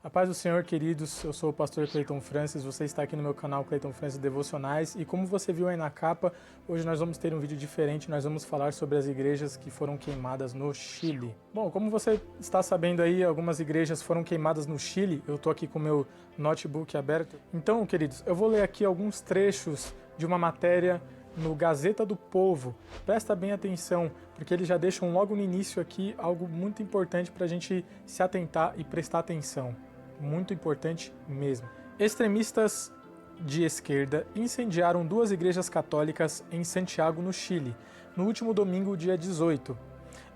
A paz do Senhor, queridos, eu sou o pastor Cleiton Francis, você está aqui no meu canal Cleiton Francis Devocionais e como você viu aí na capa, hoje nós vamos ter um vídeo diferente, nós vamos falar sobre as igrejas que foram queimadas no Chile. Bom, como você está sabendo aí, algumas igrejas foram queimadas no Chile, eu estou aqui com o meu notebook aberto. Então, queridos, eu vou ler aqui alguns trechos de uma matéria no Gazeta do Povo. Presta bem atenção, porque eles já deixam logo no início aqui algo muito importante para a gente se atentar e prestar atenção. Muito importante mesmo. Extremistas de esquerda incendiaram duas igrejas católicas em Santiago, no Chile, no último domingo, dia 18,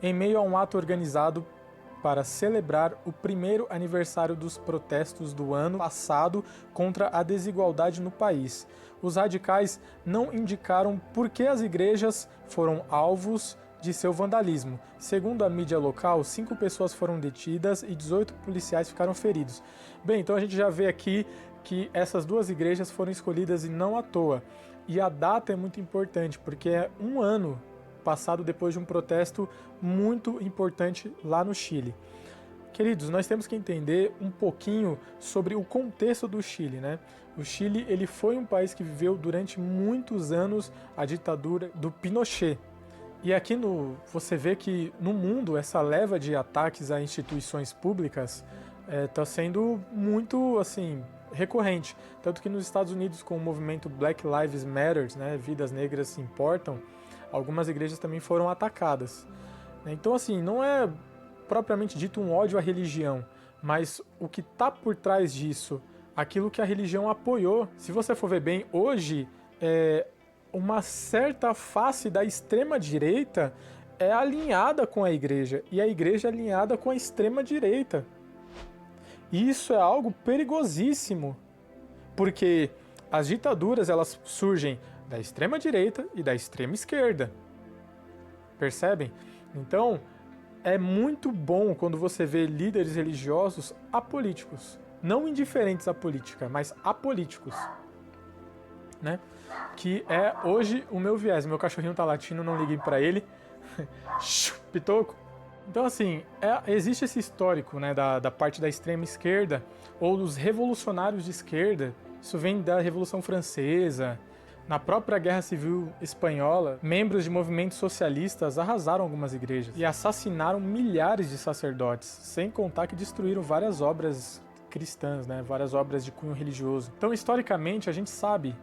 em meio a um ato organizado para celebrar o primeiro aniversário dos protestos do ano passado contra a desigualdade no país. Os radicais não indicaram por que as igrejas foram alvos de seu vandalismo. Segundo a mídia local, 5 pessoas foram detidas e 18 policiais ficaram feridos. Bem, então a gente já vê aqui que essas duas igrejas foram escolhidas e não à toa. E a data é muito importante, porque é um ano passado depois de um protesto muito importante lá no Chile. Queridos, nós temos que entender um pouquinho sobre o contexto do Chile, né? O Chile, ele foi um país que viveu durante muitos anos a ditadura do Pinochet. E aqui você vê que no mundo essa leva de ataques a instituições públicas está sendo muito assim recorrente. Tanto que nos Estados Unidos, com o movimento Black Lives Matter, né, vidas negras se importam, algumas igrejas também foram atacadas. Então assim, não é propriamente dito um ódio à religião, mas o que está por trás disso, aquilo que a religião apoiou. Se você for ver bem, hoje uma certa face da extrema-direita é alinhada com a igreja, e a igreja é alinhada com a extrema-direita. E isso é algo perigosíssimo, porque as ditaduras elas surgem da extrema-direita e da extrema-esquerda. Percebem? Então, é muito bom quando você vê líderes religiosos apolíticos, não indiferentes à política, mas apolíticos. Né? Que é hoje o meu viés. Meu cachorrinho tá latindo, não liguei pra ele. Pitoco. Então assim, existe esse histórico, né, da parte da extrema esquerda ou dos revolucionários de esquerda. Isso vem da Revolução Francesa. Na própria Guerra Civil Espanhola, membros de movimentos socialistas arrasaram algumas igrejas e assassinaram milhares de sacerdotes, sem contar que destruíram várias obras cristãs, né, várias obras de cunho religioso. Então, historicamente, a gente sabe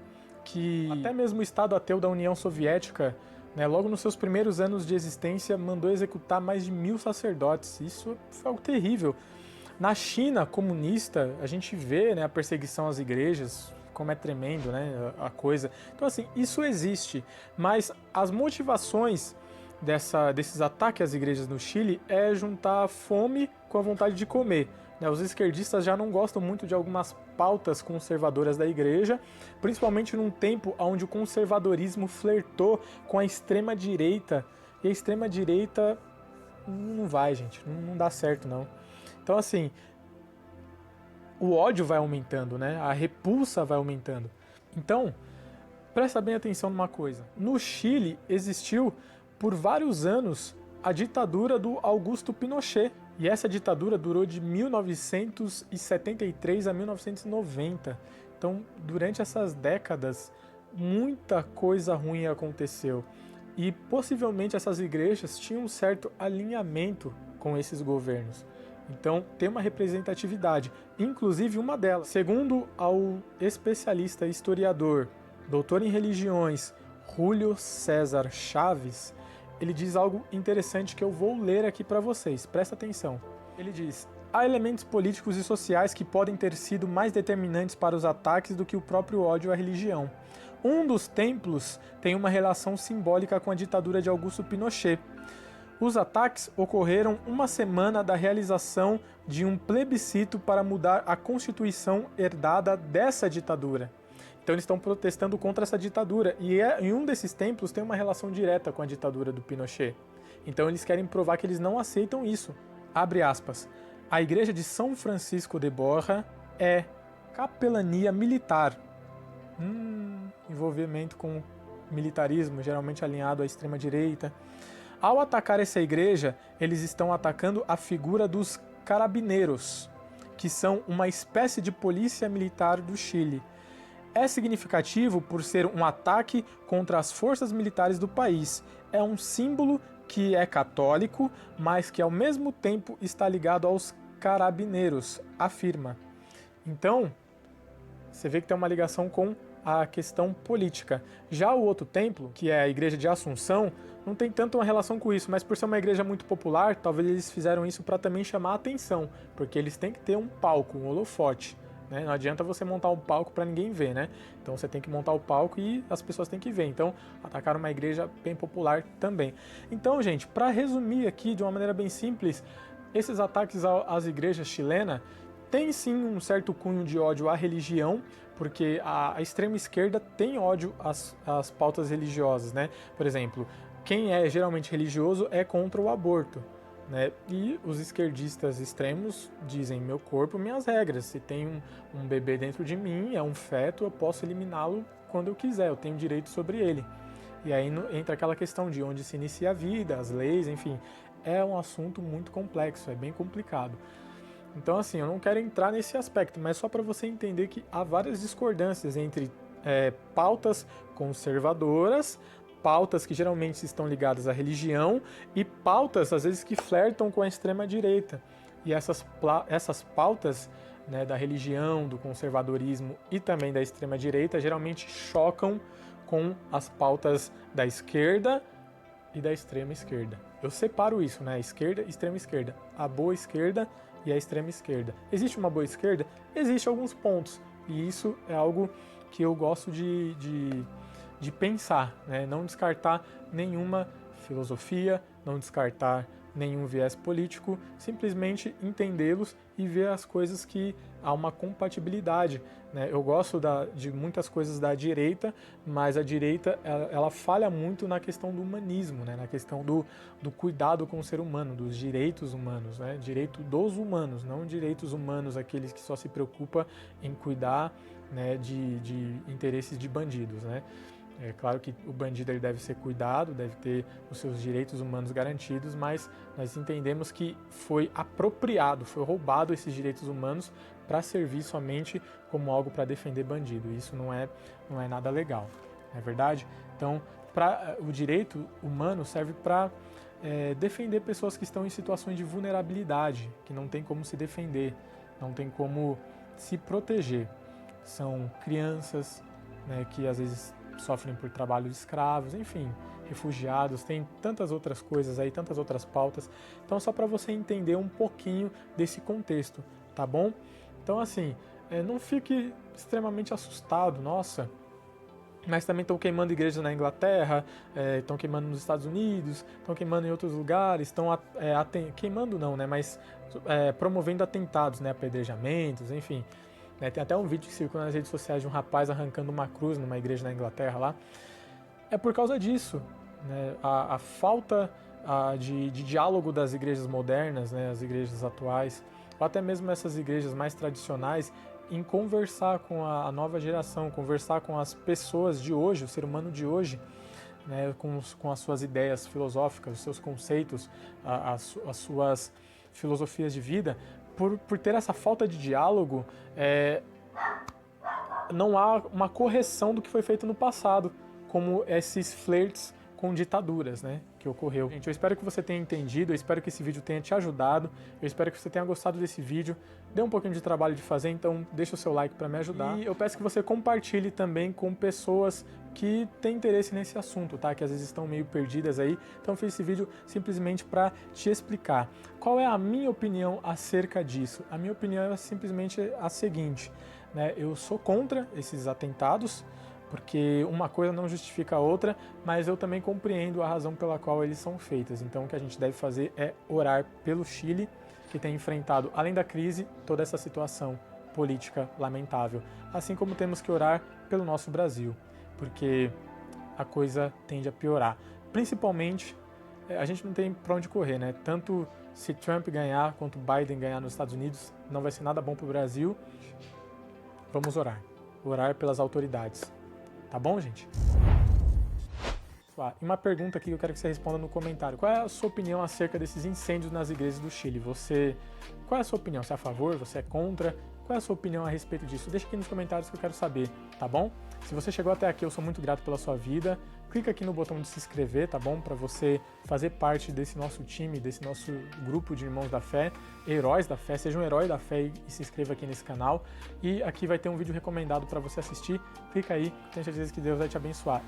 que até mesmo o Estado ateu da União Soviética, né, logo nos seus primeiros anos de existência, mandou executar mais de 1000 sacerdotes. Isso foi algo terrível. Na China comunista, a gente vê, né, a perseguição às igrejas, como é tremendo, né, a coisa. Então, assim, isso existe, mas as motivações desses ataques às igrejas no Chile é juntar a fome com a vontade de comer. Os esquerdistas já não gostam muito de algumas pautas conservadoras da igreja, principalmente num tempo onde o conservadorismo flertou com a extrema-direita, e a extrema-direita não vai, gente, não dá certo não. Então assim, o ódio vai aumentando, né? A repulsa vai aumentando. Então, presta bem atenção numa coisa. No Chile existiu por vários anos a ditadura do Augusto Pinochet. E essa ditadura durou de 1973 a 1990. Então, durante essas décadas, muita coisa ruim aconteceu. E possivelmente essas igrejas tinham um certo alinhamento com esses governos. Então, tem uma representatividade, inclusive uma delas. Segundo ao especialista historiador, doutor em religiões, Júlio César Chaves, ele diz algo interessante que eu vou ler aqui para vocês, presta atenção. Ele diz: há elementos políticos e sociais que podem ter sido mais determinantes para os ataques do que o próprio ódio à religião. Um dos templos tem uma relação simbólica com a ditadura de Augusto Pinochet. Os ataques ocorreram uma semana da realização de um plebiscito para mudar a constituição herdada dessa ditadura. Então eles estão protestando contra essa ditadura, e em um desses templos tem uma relação direta com a ditadura do Pinochet. Então eles querem provar que eles não aceitam isso. Abre aspas. A igreja de São Francisco de Borja é capelania militar. Envolvimento com militarismo, geralmente alinhado à extrema-direita. Ao atacar essa igreja, eles estão atacando a figura dos carabineiros, que são uma espécie de polícia militar do Chile. É significativo por ser um ataque contra as forças militares do país. É um símbolo que é católico, mas que ao mesmo tempo está ligado aos carabineiros, afirma. Então, você vê que tem uma ligação com a questão política. Já o outro templo, que é a Igreja de Assunção, não tem tanto uma relação com isso, mas por ser uma igreja muito popular, talvez eles fizeram isso para também chamar a atenção, porque eles têm que ter um palco, um holofote. Né? Não adianta você montar um palco para ninguém ver, né? Então você tem que montar o palco e as pessoas têm que ver. Então atacaram uma igreja bem popular também. Então, gente, para resumir aqui de uma maneira bem simples, esses ataques às igrejas chilenas têm sim um certo cunho de ódio à religião, porque a extrema esquerda tem ódio às pautas religiosas, né? Por exemplo, quem é geralmente religioso é contra o aborto. Né? E os esquerdistas extremos dizem: meu corpo, minhas regras. Se tem um bebê dentro de mim, é um feto, eu posso eliminá-lo quando eu quiser, eu tenho direito sobre ele. E aí entra aquela questão de onde se inicia a vida, as leis, enfim. É um assunto muito complexo, é bem complicado. Então, assim, eu não quero entrar nesse aspecto, mas só para você entender que há várias discordâncias entre pautas conservadoras, pautas que geralmente estão ligadas à religião e pautas, às vezes, que flertam com a extrema-direita. E essas pautas, né, da religião, do conservadorismo e também da extrema-direita geralmente chocam com as pautas da esquerda e da extrema-esquerda. Eu separo isso, né? Esquerda e extrema-esquerda. A boa esquerda e a extrema-esquerda. Existe uma boa esquerda? Existe alguns pontos. E isso é algo que eu gosto de pensar, né? Não descartar nenhuma filosofia, não descartar nenhum viés político, simplesmente entendê-los e ver as coisas que há uma compatibilidade, né? Eu gosto de muitas coisas da direita, mas a direita ela falha muito na questão do humanismo, né? Na questão do cuidado com o ser humano, dos direitos humanos, né? Direito dos humanos, não direitos humanos aqueles que só se preocupam em cuidar, né, de interesses de bandidos, né? É claro que o bandido ele deve ser cuidado, deve ter os seus direitos humanos garantidos, mas nós entendemos que foi apropriado, foi roubado esses direitos humanos para servir somente como algo para defender bandido. Isso não é nada legal, não é verdade? Então, o direito humano serve para defender pessoas que estão em situações de vulnerabilidade, que não tem como se defender, não tem como se proteger. São crianças, né, que às vezes sofrem por trabalho de escravos, enfim, refugiados, tem tantas outras coisas aí, tantas outras pautas. Então, só para você entender um pouquinho desse contexto, tá bom? Então, assim, não fique extremamente assustado, nossa, mas também estão queimando igrejas na Inglaterra, estão queimando nos Estados Unidos, estão queimando em outros lugares, estão queimando não, né, mas promovendo atentados, né, apedrejamentos, enfim. Tem até um vídeo que circula nas redes sociais de um rapaz arrancando uma cruz numa igreja na Inglaterra lá. É por causa disso, né? A falta de diálogo das igrejas modernas, né? As igrejas atuais, ou até mesmo essas igrejas mais tradicionais, em conversar com a nova geração, conversar com as pessoas de hoje, o ser humano de hoje, né? Com as suas ideias filosóficas, os seus conceitos, as suas filosofias de vida. Por ter essa falta de diálogo, não há uma correção do que foi feito no passado, como esses flertes com ditaduras, né, que ocorreu. Gente, eu espero que você tenha entendido, eu espero que esse vídeo tenha te ajudado, eu espero que você tenha gostado desse vídeo. Deu um pouquinho de trabalho de fazer, então deixa o seu like para me ajudar. E eu peço que você compartilhe também com pessoas que têm interesse nesse assunto, tá? Que às vezes estão meio perdidas aí. Então eu fiz esse vídeo simplesmente para te explicar qual é a minha opinião acerca disso. A minha opinião é simplesmente a seguinte, né? Eu sou contra esses atentados, porque uma coisa não justifica a outra, mas eu também compreendo a razão pela qual eles são feitos. Então o que a gente deve fazer é orar pelo Chile, que tem enfrentado, além da crise, toda essa situação política lamentável. Assim como temos que orar pelo nosso Brasil, porque a coisa tende a piorar. Principalmente, a gente não tem para onde correr, né? Tanto se Trump ganhar quanto Biden ganhar nos Estados Unidos, não vai ser nada bom para o Brasil. Vamos orar. Orar pelas autoridades. Tá bom, gente? abençoar. E uma pergunta aqui que eu quero que você responda no comentário. Qual é a sua opinião acerca desses incêndios nas igrejas do Chile? Qual é a sua opinião? Você é a favor? Você é contra? Qual é a sua opinião a respeito disso? Deixa aqui nos comentários que eu quero saber, tá bom? Se você chegou até aqui, eu sou muito grato pela sua vida. Clica aqui no botão de se inscrever, tá bom? Para você fazer parte desse nosso time, desse nosso grupo de irmãos da fé, heróis da fé. Seja um herói da fé e se inscreva aqui nesse canal. E aqui vai ter um vídeo recomendado para você assistir. Clica aí, tenho certeza que Deus vai te abençoar.